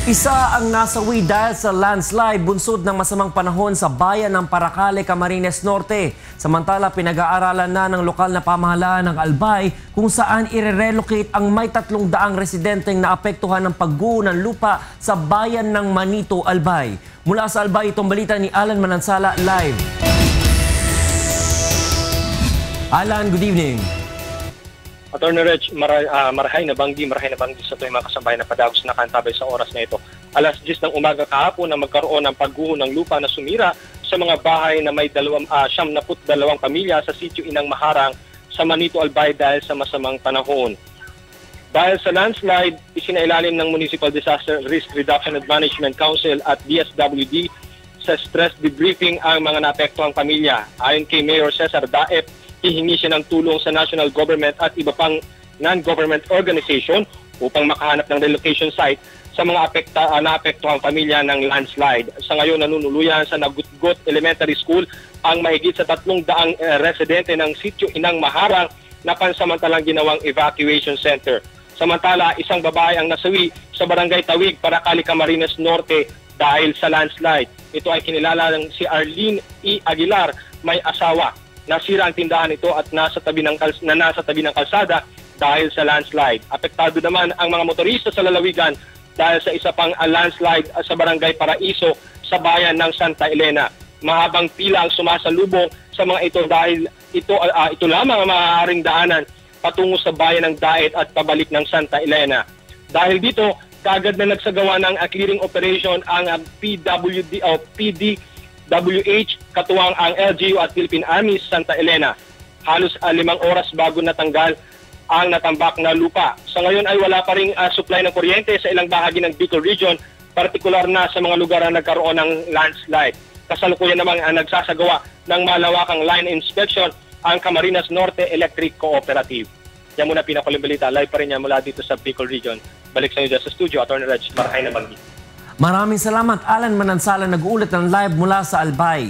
Isa ang nasawi dahil sa landslide bunsod ng masamang panahon sa bayan ng Paracale, Camarines Norte. Samantala, pinag-aaralan na ng lokal na pamahalaan ng Albay kung saan i-relocate ang may 300 residenteng naapektuhan ng pagguho ng lupa sa bayan ng Manito, Albay. Mula sa Albay, itong balita ni Alan Manansala live. Alan, good evening. Attorney Reg, marahay na banggi sa tuwing mga kasambahay na padagos na kantabay sa oras na ito. Alas 10 ng umaga kahapon na magkaroon ng pagguho ng lupa na sumira sa mga bahay na may 72 pamilya sa sitio Inang Maharang sa Manito, Albay dahil sa masamang panahon. Dahil sa landslide, isinailalim ng Municipal Disaster Risk Reduction and Management Council at DSWD sa stress debriefing ang mga naapektuhang pamilya. Ayon kay Mayor Cesar Daep, hihingi siya ng tulong sa national government at iba pang non-government organization upang makahanap ng relocation site sa mga naapektuhang pamilya ng landslide. Sa ngayon, nanunuluyan sa Nagutgot Elementary School ang mahigit sa 300 residente ng sitio Inang Maharang na pansamantalang ginawang evacuation center. Samantala, isang babae ang nasawi sa Barangay Tawig, Paracale, Camarines Norte dahil sa landslide. Ito ay kinilala ng si Arlene E. Aguilar, may asawa. Nasira ang tindahan ito at nasa tabi ng kalsada dahil sa landslide. Apektado naman ang mga motorista sa lalawigan dahil sa isa pang landslide sa Barangay Paraiso sa bayan ng Santa Elena. Mahabang pila ang sumasalubong sa mga ito dahil ito lamang ang maaaring daanan patungo sa bayan ng Daet at pabalik ng Santa Elena. Dahil dito, kaagad na nagsagawa ng clearing operation ang PDWH, katuwang ang LGU at Philippine Army Santa Elena. Halos 5 oras bago natanggal ang natambak na lupa. Sa ngayon ay wala pa ring supply ng kuryente sa ilang bahagi ng Bicol Region, partikular na sa mga lugar na nagkaroon ng landslide. Kasalukuyan namang nagsasagawa ng malawakang line inspection ang Camarines Norte Electric Cooperative. Yan muna pinakuling balita. Live pa rin yan mula dito sa Bicol Region. Balik sa inyo sa studio, Atty. Reg, marahay na banggi. Maraming salamat, Alan Manansala, nag-uulat ng live mula sa Albay.